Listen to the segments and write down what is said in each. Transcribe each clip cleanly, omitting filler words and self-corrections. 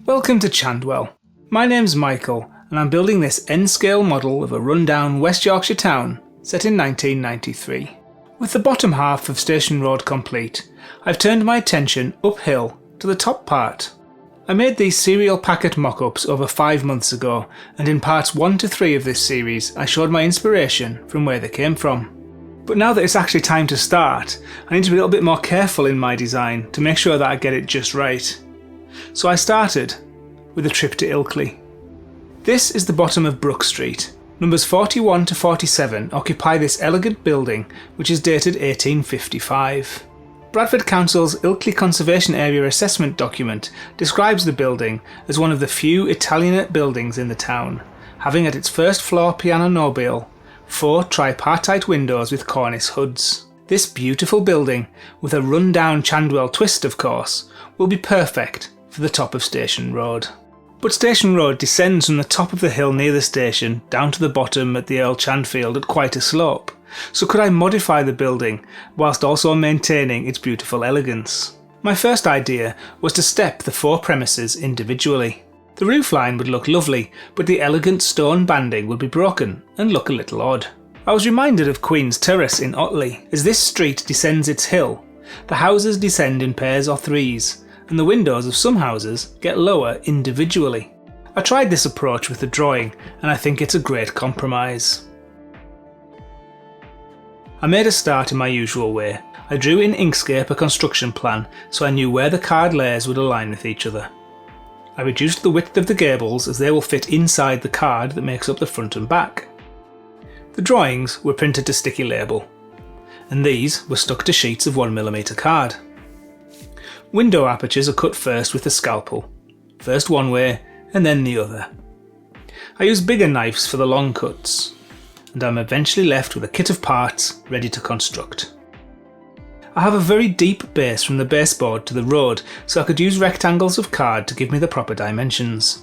Welcome to Chandwell. My name's Michael and I'm building this N-scale model of a rundown West Yorkshire town set in 1993. With the bottom half of Station Road complete, I've turned my attention uphill to the top part. I made these serial packet mock-ups over 5 months ago, and in parts 1 to 3 of this series I showed my inspiration from where they came from. But now that it's actually time to start, I need to be a little bit more careful in my design to make sure that I get it just right. So I started with a trip to Ilkley. This is the bottom of Brook Street. Numbers 41 to 47 occupy this elegant building, which is dated 1855. Bradford Council's Ilkley Conservation Area Assessment document describes the building as one of the few Italianate buildings in the town, having at its first floor piano nobile 4 tripartite windows with cornice hoods. This beautiful building, with a run-down Chandwell twist of course, will be perfect for the top of Station Road. But Station Road descends from the top of the hill near the station down to the bottom at the Earl Chandfield at quite a slope, so could I modify the building whilst also maintaining its beautiful elegance? My first idea was to step the 4 premises individually. The roofline would look lovely, but the elegant stone banding would be broken and look a little odd. I was reminded of Queen's Terrace in Ilkley. As this street descends its hill, the houses descend in pairs or threes, and the windows of some houses get lower individually. I tried this approach with the drawing, and I think it's a great compromise. I made a start in my usual way. I drew in Inkscape a construction plan so I knew where the card layers would align with each other. I reduced the width of the gables as they will fit inside the card that makes up the front and back. The drawings were printed to sticky label, and these were stuck to sheets of 1mm card. Window apertures are cut first with a scalpel, first one way and then the other. I used bigger knives for the long cuts, and I'm eventually left with a kit of parts ready to construct. I have a very deep base from the baseboard to the road, so I could use rectangles of card to give me the proper dimensions.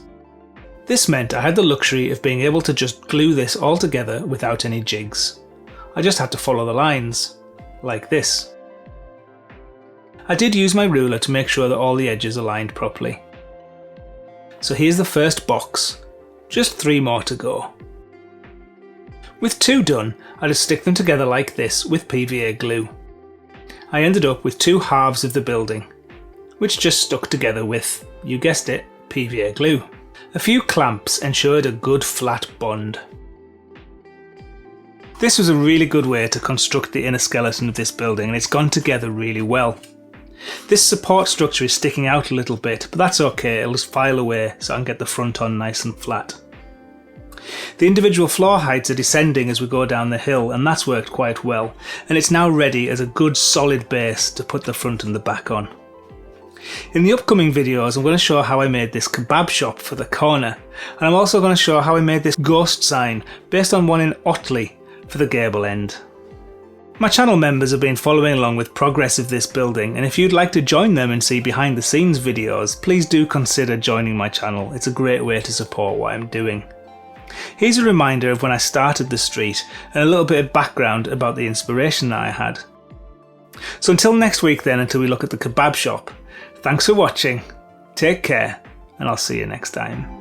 This meant I had the luxury of being able to just glue this all together without any jigs. I just had to follow the lines, like this. I did use my ruler to make sure that all the edges aligned properly. So here's the first box, just 3 more to go. With 2 done, I just stick them together like this with PVA glue. I ended up with 2 halves of the building, which just stuck together with, you guessed it, PVA glue. A few clamps ensured a good flat bond. This was a really good way to construct the inner skeleton of this building, and it's gone together really well. This support structure is sticking out a little bit, but that's okay, it'll just file away so I can get the front on nice and flat. The individual floor heights are descending as we go down the hill, and that's worked quite well, and it's now ready as a good solid base to put the front and the back on. In the upcoming videos I'm going to show how I made this kebab shop for the corner, and I'm also going to show how I made this ghost sign based on one in Ilkley for the gable end. My channel members have been following along with progress of this building, and if you'd like to join them and see behind the scenes videos, please do consider joining my channel. It's a great way to support what I'm doing. Here's a reminder of when I started the street and a little bit of background about the inspiration that I had. So until next week then, until we look at the kebab shop, thanks for watching, take care, and I'll see you next time.